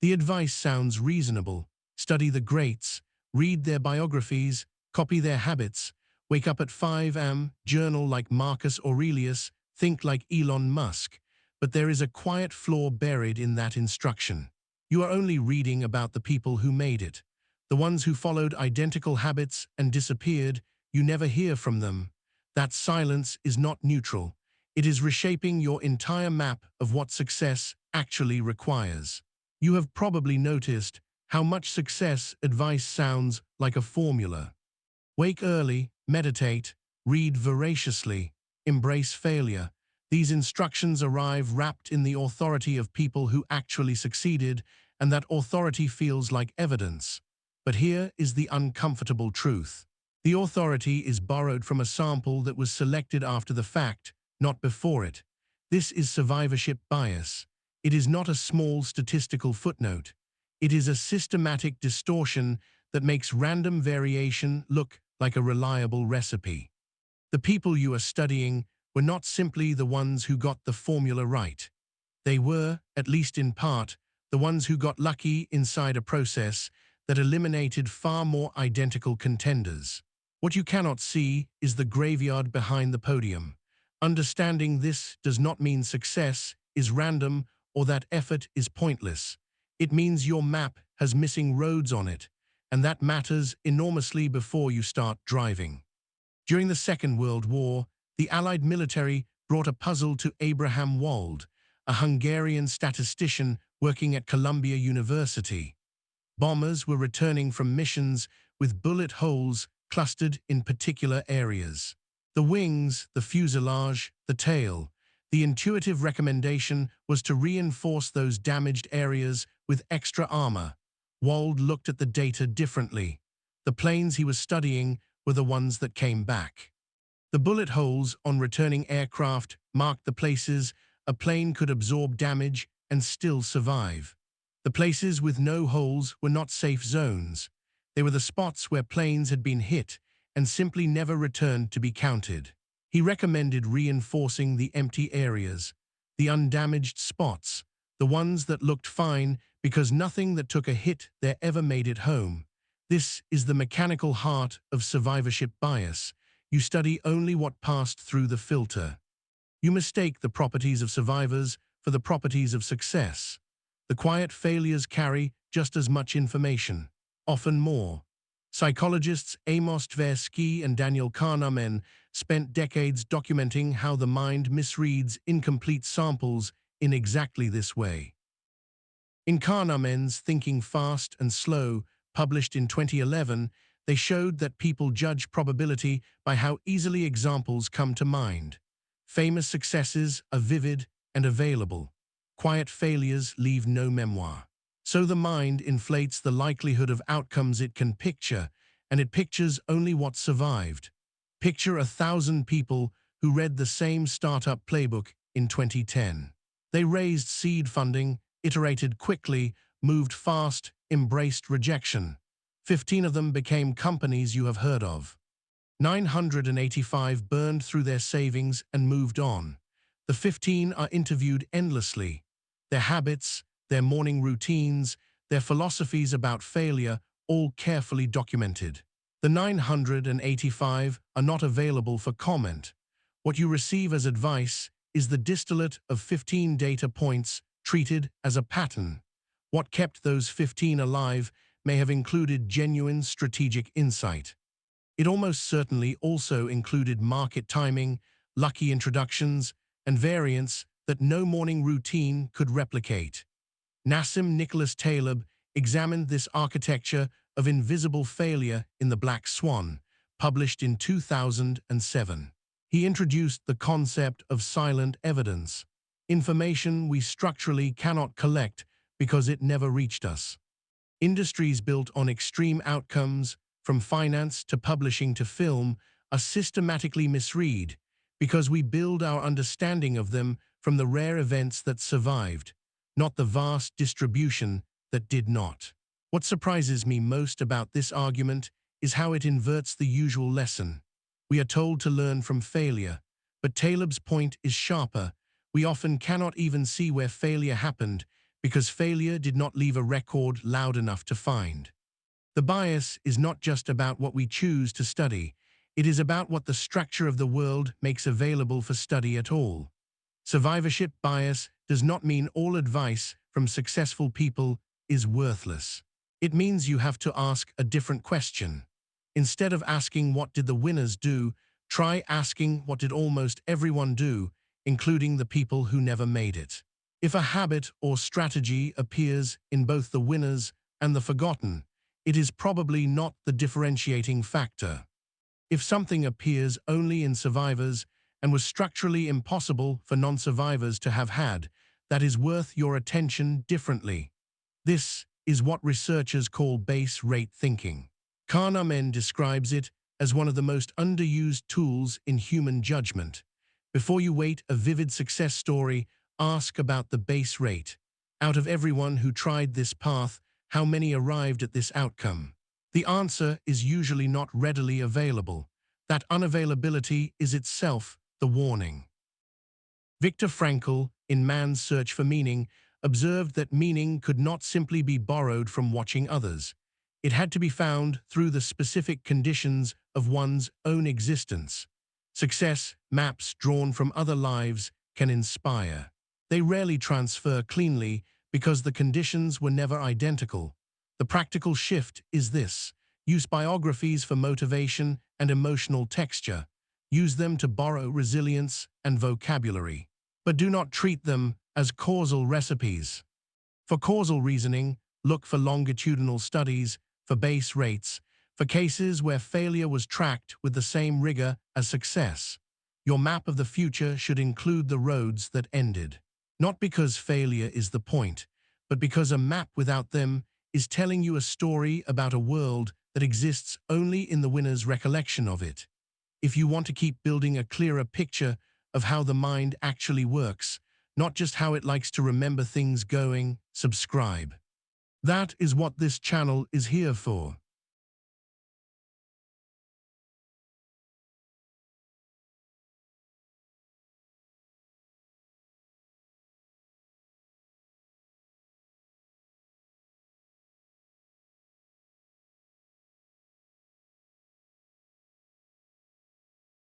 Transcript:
The advice sounds reasonable. Study the greats, read their biographies, copy their habits, wake up at 5 a.m., journal like Marcus Aurelius, think like Elon Musk. But there is a quiet flaw buried in that instruction. You are only reading about the people who made it. The ones who followed identical habits and disappeared, you never hear from them. That silence is not neutral. It is reshaping your entire map of what success actually requires. You have probably noticed how much success advice sounds like a formula. Wake early, meditate, read voraciously, embrace failure. These instructions arrive wrapped in the authority of people who actually succeeded, and that authority feels like evidence. But here is the uncomfortable truth. The authority is borrowed from a sample that was selected after the fact, not before it. This is survivorship bias. It is not a small statistical footnote. It is a systematic distortion that makes random variation look like a reliable recipe. The people you are studying were not simply the ones who got the formula right. They were, at least in part, the ones who got lucky inside a process that eliminated far more identical contenders. What you cannot see is the graveyard behind the podium. Understanding this does not mean success is random or that effort is pointless. It means your map has missing roads on it, and that matters enormously before you start driving. During the Second World War, the Allied military brought a puzzle to Abraham Wald, a Hungarian statistician working at Columbia University. Bombers were returning from missions with bullet holes clustered in particular areas. The wings, the fuselage, the tail. The intuitive recommendation was to reinforce those damaged areas with extra armor. Wald looked at the data differently. The planes he was studying were the ones that came back. The bullet holes on returning aircraft marked the places a plane could absorb damage and still survive. The places with no holes were not safe zones. They were the spots where planes had been hit and simply never returned to be counted. He recommended reinforcing the empty areas, the undamaged spots, the ones that looked fine because nothing that took a hit there ever made it home. This is the mechanical heart of survivorship bias. You study only what passed through the filter. You mistake the properties of survivors for the properties of success. The quiet failures carry just as much information, often more. Psychologists Amos Tversky and Daniel Kahneman spent decades documenting how the mind misreads incomplete samples in exactly this way. In Kahneman's Thinking Fast and Slow, published in 2011, they showed that people judge probability by how easily examples come to mind. Famous successes are vivid and available. Quiet failures leave no memoir. So the mind inflates the likelihood of outcomes it can picture, and it pictures only what survived. Picture 1,000 people who read the same startup playbook in 2010. They raised seed funding, iterated quickly, moved fast, embraced rejection. 15 of them became companies you have heard of. 985 burned through their savings and moved on. The 15 are interviewed endlessly. Their habits, their morning routines, their philosophies about failure, all carefully documented. The 985 are not available for comment. What you receive as advice is the distillate of 15 data points treated as a pattern. What kept those 15 alive may have included genuine strategic insight. It almost certainly also included market timing, lucky introductions, and variants that no morning routine could replicate. Nassim Nicholas Taleb examined this architecture of invisible failure in The Black Swan, published in 2007. He introduced the concept of silent evidence, information we structurally cannot collect because it never reached us. Industries built on extreme outcomes, from finance to publishing to film, are systematically misread because we build our understanding of them from the rare events that survived, not the vast distribution that did not. What surprises me most about this argument is how it inverts the usual lesson. We are told to learn from failure, but Taleb's point is sharper. We often cannot even see where failure happened because failure did not leave a record loud enough to find. The bias is not just about what we choose to study, it is about what the structure of the world makes available for study at all. Survivorship bias does not mean all advice from successful people is worthless. It means you have to ask a different question. Instead of asking what did the winners do, try asking what did almost everyone do, including the people who never made it. If a habit or strategy appears in both the winners and the forgotten, it is probably not the differentiating factor. If something appears only in survivors and was structurally impossible for non-survivors to have had, that is worth your attention differently. This is what researchers call base rate thinking. Kahneman describes it as one of the most underused tools in human judgment. Before you weight a vivid success story, ask about the base rate. Out of everyone who tried this path, how many arrived at this outcome? The answer is usually not readily available. That unavailability is itself the warning. Viktor Frankl, in Man's Search for Meaning, observed that meaning could not simply be borrowed from watching others. It had to be found through the specific conditions of one's own existence. Success maps drawn from other lives can inspire. They rarely transfer cleanly because the conditions were never identical. The practical shift is this: use biographies for motivation and emotional texture. Use them to borrow resilience and vocabulary. But do not treat them as causal recipes. For causal reasoning, look for longitudinal studies, for base rates, for cases where failure was tracked with the same rigor as success. Your map of the future should include the roads that ended. Not because failure is the point, but because a map without them is telling you a story about a world that exists only in the winner's recollection of it. If you want to keep building a clearer picture of how the mind actually works, not just how it likes to remember things going, subscribe. That is what this channel is here for.